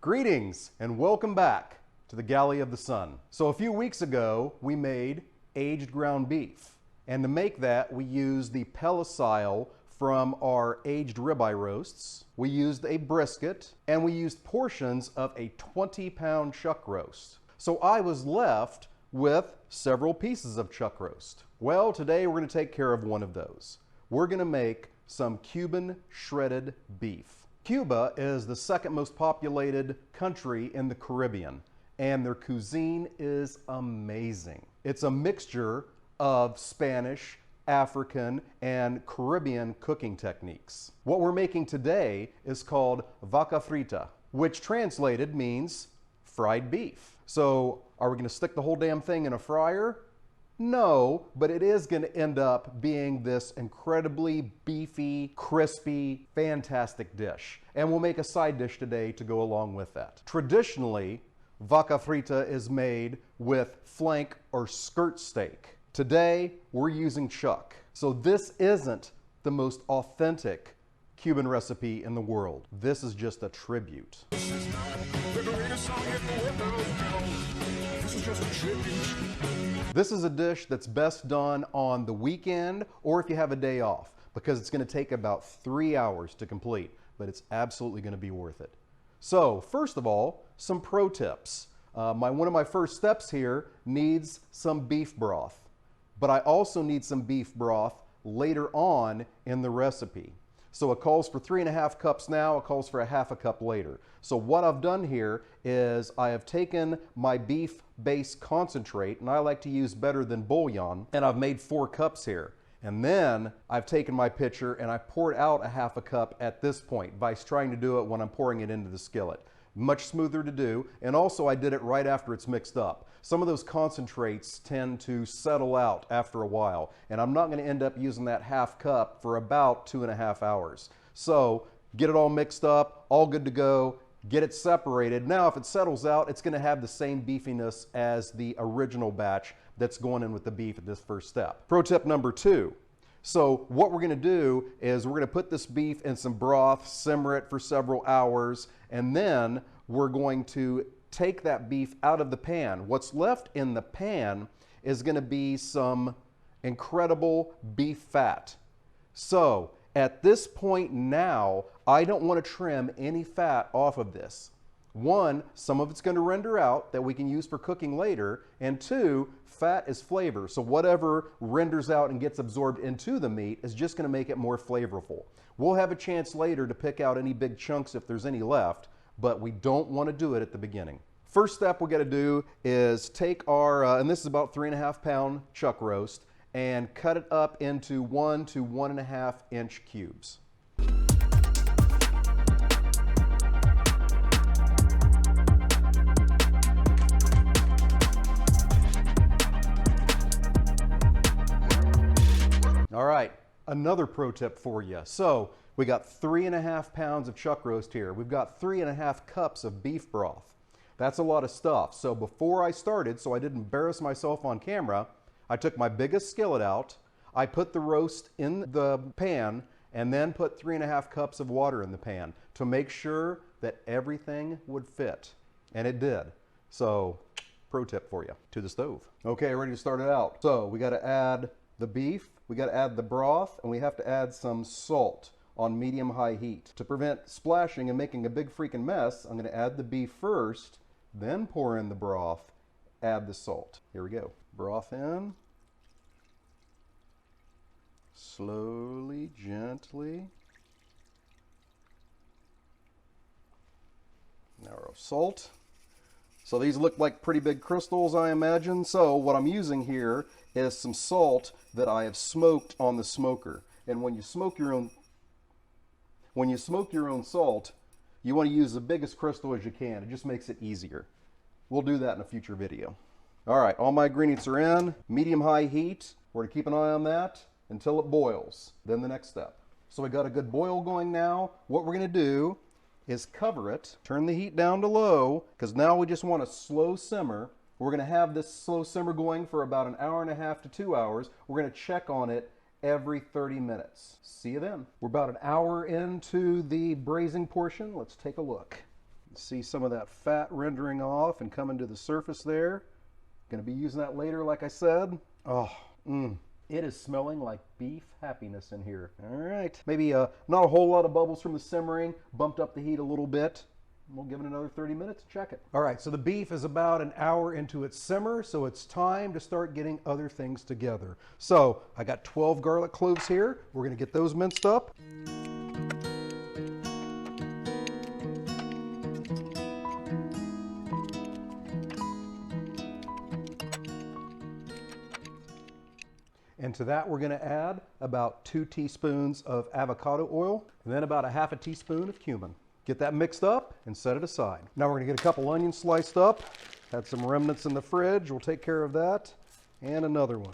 Greetings and welcome back to the Galley of the Sun. So a few weeks ago we made aged ground beef, and to make that we used the pelicile from our aged ribeye roasts, we used a brisket, and we used portions of a 20-pound chuck roast. So I was left with several pieces of chuck roast. Well, today we're going to take care of one of those. We're going to make some Cuban shredded beef. Cuba is the second most populated country in the Caribbean, and their cuisine is amazing. It's a mixture of Spanish, African, and Caribbean cooking techniques. What we're making today is called Vaca Frita, which translated means fried beef. So are we going to stick the whole damn thing in a fryer? No, but it is going to end up being this incredibly beefy, crispy, fantastic dish. And we'll make a side dish today to go along with that. Traditionally, Vaca Frita is made with flank or skirt steak. Today, we're using chuck. So this isn't the most authentic Cuban recipe in the world. This is just a tribute. This is a dish that's best done on the weekend or if you have a day off, because it's going to take about 3 hours to complete, but it's absolutely going to be worth it. So first of all, some pro tips. One of my first steps here needs some beef broth, but I also need some beef broth later on in the recipe. So it calls for 3.5 cups now, it calls for 1/2 cup later. So what I've done here is I have taken my beef base concentrate, and I like to use better than bouillon, and I've made 4 cups here. And then I've taken my pitcher and I poured out 1/2 cup at this point by trying to do it when I'm pouring it into the skillet. Much smoother to do, and also I did it right after it's mixed up. Some of those concentrates tend to settle out after a while, and I'm not going to end up using that 1/2 cup for about 2.5 hours. So get it all mixed up, all good to go, get it separated. Now if it settles out, it's going to have the same beefiness as the original batch that's going in with the beef at this first step. Pro tip number 2. So what we're going to do is we're going to put this beef in some broth, simmer it for several hours, and then we're going to take that beef out of the pan. What's left in the pan is going to be some incredible beef fat. So at this point now, I don't want to trim any fat off of this. 1, some of it's going to render out that we can use for cooking later, and 2, fat is flavor. So whatever renders out and gets absorbed into the meat is just going to make it more flavorful. We'll have a chance later to pick out any big chunks if there's any left, but we don't want to do it at the beginning. First step we got to do is take our, and this is about 3.5 pound chuck roast, and cut it up into 1 to 1.5 inch cubes. All right, another pro tip for you. So we got 3.5 pounds of chuck roast here. We've got 3.5 cups of beef broth. That's a lot of stuff. So before I started, so I didn't embarrass myself on camera, I took my biggest skillet out, I put the roast in the pan, and then put 3.5 cups of water in the pan to make sure that everything would fit. And it did. So pro tip for you. To the stove. Okay, ready to start it out. So we got to add the beef, we got to add the broth, and we have to add some salt on medium-high heat. To prevent splashing and making a big freaking mess, I'm going to add the beef first, then pour in the broth, add the salt. Here we go. Broth in. Slowly, gently. Now our salt. So these look like pretty big crystals, I imagine. So what I'm using here is some salt that I have smoked on the smoker. And when you smoke your own salt, you want to use the biggest crystal as you can. It just makes it easier. We'll do that in a future video. All right, all my ingredients are in. Medium-high heat. We're to keep an eye on that until it boils. Then the next step. So we got a good boil going now. What we're going to do is cover it, turn the heat down to low, because now we just want a slow simmer. We're going to have this slow simmer going for about 1.5 hours to 2 hours. We're going to check on it every 30 minutes. See you then. We're about an hour into the braising portion. Let's take a look. See some of that fat rendering off and coming to the surface there. Going to be using that later, like I said. Oh, it is smelling like beef happiness in here. All right, maybe not a whole lot of bubbles from the simmering, bumped up the heat a little bit. We'll give it another 30 minutes to check it. All right, so the beef is about an hour into its simmer, so it's time to start getting other things together. So I got 12 garlic cloves here. We're going to get those minced up. And to that, we're going to add about 2 teaspoons of avocado oil, and then about a half a teaspoon of cumin. Get that mixed up and set it aside. Now we're going to get a couple onions sliced up. Had some remnants in the fridge. We'll take care of that. And another one.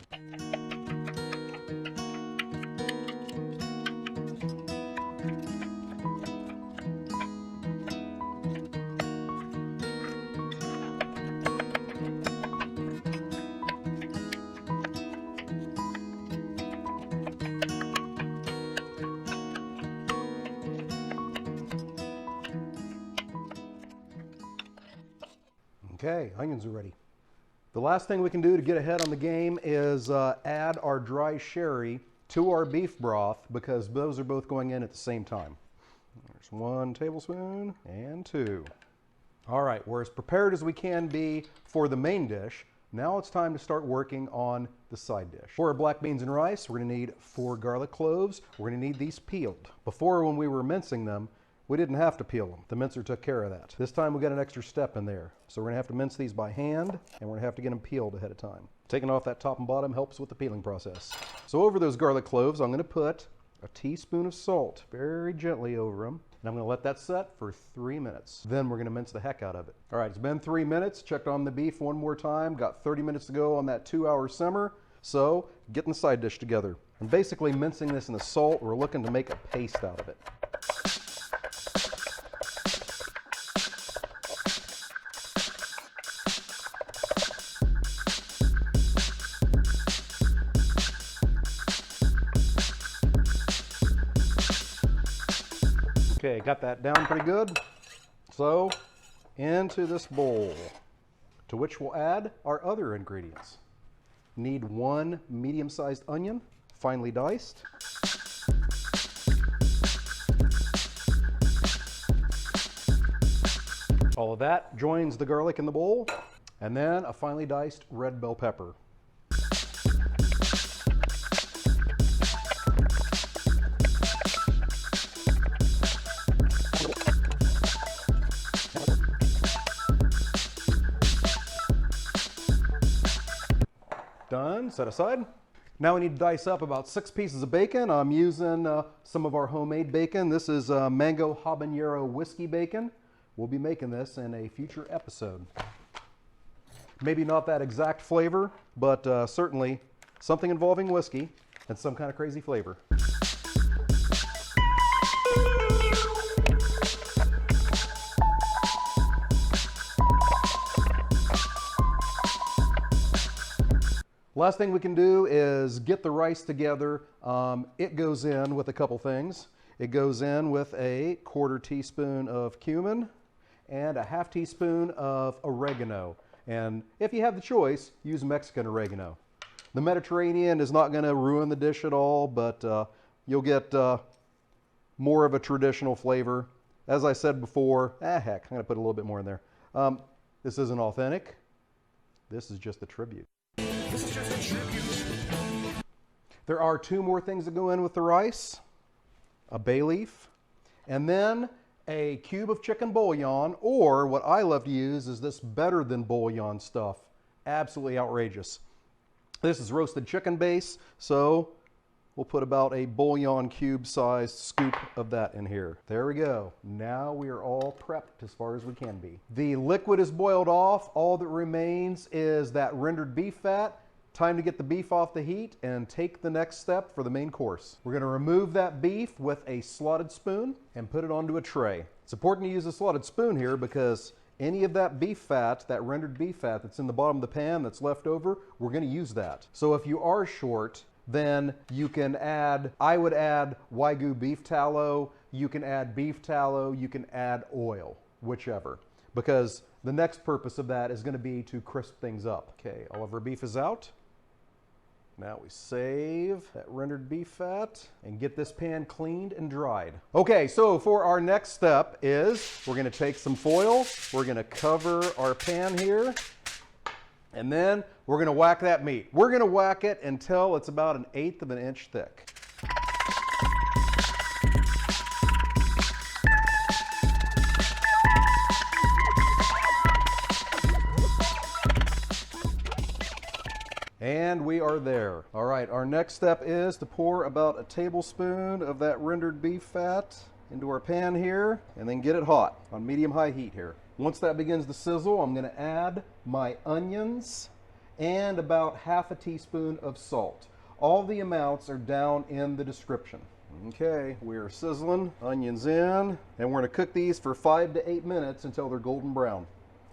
Okay, onions are ready. The last thing we can do to get ahead on the game is add our dry sherry to our beef broth, because those are both going in at the same time. There's 1 tablespoon and 2. All right, we're as prepared as we can be for the main dish. Now it's time to start working on the side dish. For our black beans and rice, we're going to need 4 garlic cloves. We're going to need these peeled. Before, when we were mincing them, we didn't have to peel them. The mincer took care of that. This time we got an extra step in there. So we're gonna have to mince these by hand, and we're gonna have to get them peeled ahead of time. Taking off that top and bottom helps with the peeling process. So over those garlic cloves, I'm gonna put a teaspoon of salt, very gently over them. And I'm gonna let that set for 3 minutes. Then we're gonna mince the heck out of it. All right, it's been 3 minutes. Checked on the beef one more time. Got 30 minutes to go on that 2-hour simmer. So getting the side dish together. I'm basically mincing this in the salt. We're looking to make a paste out of it. Okay, got that down pretty good. So, into this bowl, to which we'll add our other ingredients. Need 1 medium-sized onion, finely diced. All of that joins the garlic in the bowl, and then a finely diced red bell pepper. Done, set aside. Now we need to dice up about 6 pieces of bacon. I'm using some of our homemade bacon. This is mango habanero whiskey bacon. We'll be making this in a future episode. Maybe not that exact flavor, but certainly something involving whiskey and some kind of crazy flavor. Last thing we can do is get the rice together. It goes in with a couple things. It goes in with a 1/4 teaspoon of cumin and a 1/2 teaspoon of oregano. And if you have the choice, use Mexican oregano. The Mediterranean is not going to ruin the dish at all, but you'll get more of a traditional flavor. As I said before, heck, I'm going to put a little bit more in there. This isn't authentic. This is just a tribute. There are 2 more things that go in with the rice. A bay leaf, and then a cube of chicken bouillon, or what I love to use is this better than bouillon stuff. Absolutely outrageous. This is roasted chicken base, so we'll put about a bouillon cube sized scoop of that in here. There we go. Now we are all prepped as far as we can be. The liquid is boiled off. All that remains is that rendered beef fat. Time to get the beef off the heat and take the next step for the main course. We're going to remove that beef with a slotted spoon and put it onto a tray. It's important to use a slotted spoon here because any of that beef fat, that rendered beef fat that's in the bottom of the pan that's left over, we're going to use that. So if you are short, then you can add, I would add Wagyu beef tallow, you can add beef tallow, you can add oil. whichever, because the next purpose of that is going to be to crisp things up. Okay, all of our beef is out. Now we save that rendered beef fat and get this pan cleaned and dried. Okay, so for our next step is we're going to take some foil, we're going to cover our pan here, and then we're going to whack that meat. We're going to whack it until it's about 1/8 of an inch thick. And we are there. All right, our next step is to pour about 1 tablespoon of that rendered beef fat into our pan here, and then get it hot on medium-high heat here. Once that begins to sizzle, I'm gonna add my onions and about 1/2 teaspoon of salt. All the amounts are down in the description. Okay, we are sizzling, onions in, and we're gonna cook these for 5 to 8 minutes until they're golden brown.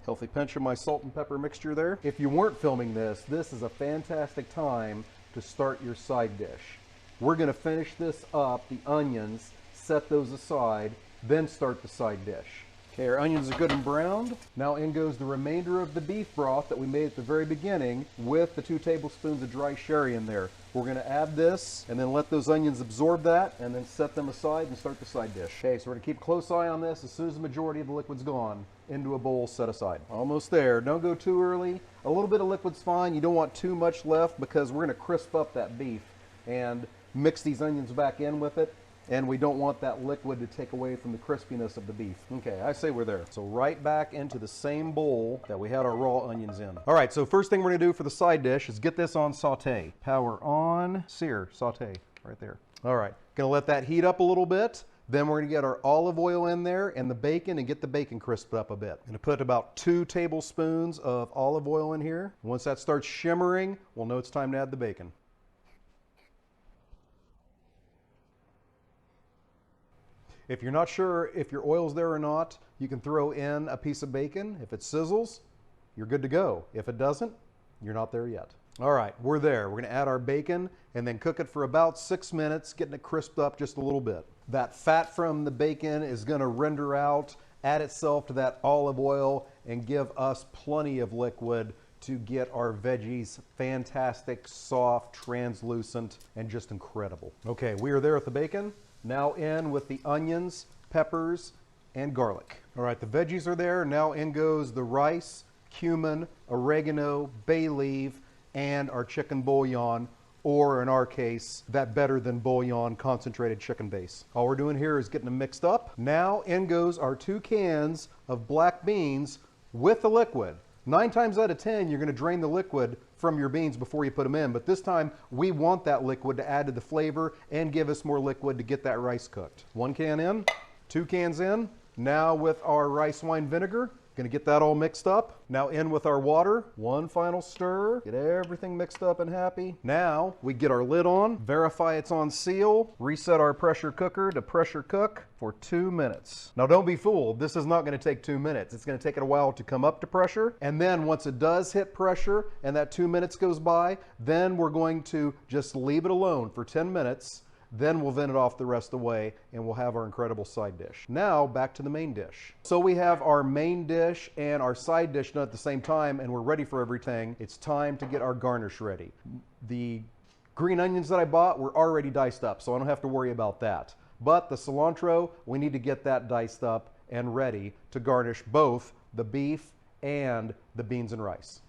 Healthy pinch of my salt and pepper mixture there. If you weren't filming this, this is a fantastic time to start your side dish. We're gonna finish this up, the onions, set those aside, then start the side dish. Okay, our onions are good and browned. Now in goes the remainder of the beef broth that we made at the very beginning with the 2 tablespoons of dry sherry in there. We're gonna add this and then let those onions absorb that and then set them aside and start the side dish. Okay, so we're gonna keep a close eye on this. As soon as the majority of the liquid's gone, into a bowl, set aside. Almost there, don't go too early. A little bit of liquid's fine. You don't want too much left because we're gonna crisp up that beef and mix these onions back in with it. And we don't want that liquid to take away from the crispiness of the beef. Okay, I say we're there. So right back into the same bowl that we had our raw onions in. All right, so first thing we're gonna do for the side dish is get this on saute. Power on, sear, saute, right there. All right, gonna let that heat up a little bit. Then we're gonna get our olive oil in there and the bacon and get the bacon crisped up a bit. I'm gonna put about 2 tablespoons of olive oil in here. Once that starts shimmering, we'll know it's time to add the bacon. If you're not sure if your oil's there or not, you can throw in a piece of bacon. If it sizzles, you're good to go. If it doesn't, you're not there yet. All right, we're there. We're gonna add our bacon and then cook it for about 6 minutes, getting it crisped up just a little bit. That fat from the bacon is gonna render out, add itself to that olive oil, and give us plenty of liquid to get our veggies fantastic, soft, translucent, and just incredible. Okay, we are there with the bacon. Now in with the onions, peppers, and garlic. All right, the veggies are there. Now in goes the rice, cumin, oregano, bay leaf, and our chicken bouillon, or in our case, that better than bouillon concentrated chicken base. All we're doing here is getting them mixed up. Now in goes our 2 cans of black beans with the liquid. 9 times out of 10, you're gonna drain the liquid from your beans before you put them in, but this time we want that liquid to add to the flavor and give us more liquid to get that rice cooked. 1 can in, 2 cans in. Now with our rice wine vinegar, gonna get that all mixed up. Now in with our water, 1 final stir, get everything mixed up and happy. Now we get our lid on, verify it's on seal, reset our pressure cooker to pressure cook for 2 minutes. Now don't be fooled, this is not gonna take 2 minutes. It's gonna take it a while to come up to pressure, and then once it does hit pressure and that 2 minutes goes by, then we're going to just leave it alone for 10 minutes. Then we'll vent it off the rest of the way and we'll have our incredible side dish. Now back to the main dish. So we have our main dish and our side dish done at the same time and we're ready for everything. It's time to get our garnish ready. The green onions that I bought were already diced up, so I don't have to worry about that. But the cilantro, we need to get that diced up and ready to garnish both the beef and the beans and rice.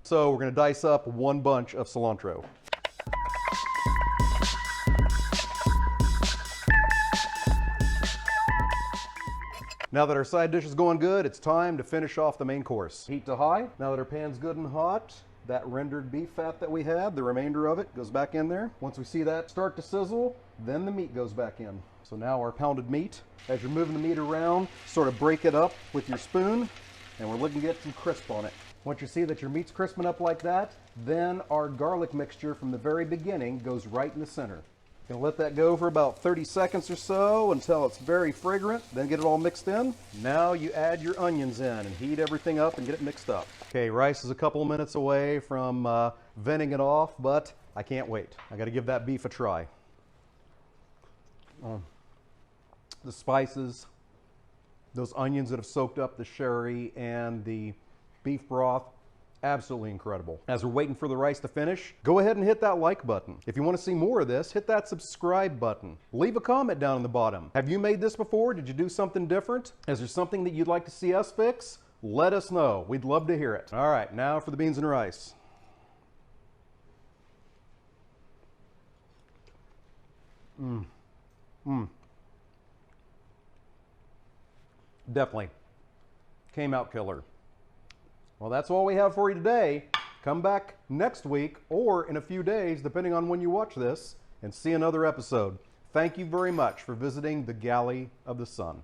So we're gonna dice up 1 bunch of cilantro. Now that our side dish is going good, it's time to finish off the main course. Heat to high. Now that our pan's good and hot, that rendered beef fat that we had, the remainder of it goes back in there. Once we see that start to sizzle, then the meat goes back in. So now our pounded meat, as you're moving the meat around, sort of break it up with your spoon, and we're looking to get some crisp on it. Once you see that your meat's crisping up like that, then our garlic mixture from the very beginning goes right in the center. Gonna let that go for about 30 seconds or so until it's very fragrant, then get it all mixed in. Now you add your onions in and heat everything up and get it mixed up. Okay, rice is a couple of minutes away from venting it off, but I can't wait. I gotta give that beef a try. The spices, Those onions that have soaked up the sherry and the beef broth, absolutely incredible. As we're waiting for the rice to finish, go ahead and hit that like button. If you want to see more of this, hit that subscribe button. Leave a comment down in the bottom. Have you made this before? Did you do something different? Is there something that you'd like to see us fix? Let us know. We'd love to hear it. All right, now for the beans and rice. Definitely came out killer. Well, that's all we have for you today. Come back next week or in a few days, depending on when you watch this, and see another episode. Thank you very much for visiting the Galley of the Sun.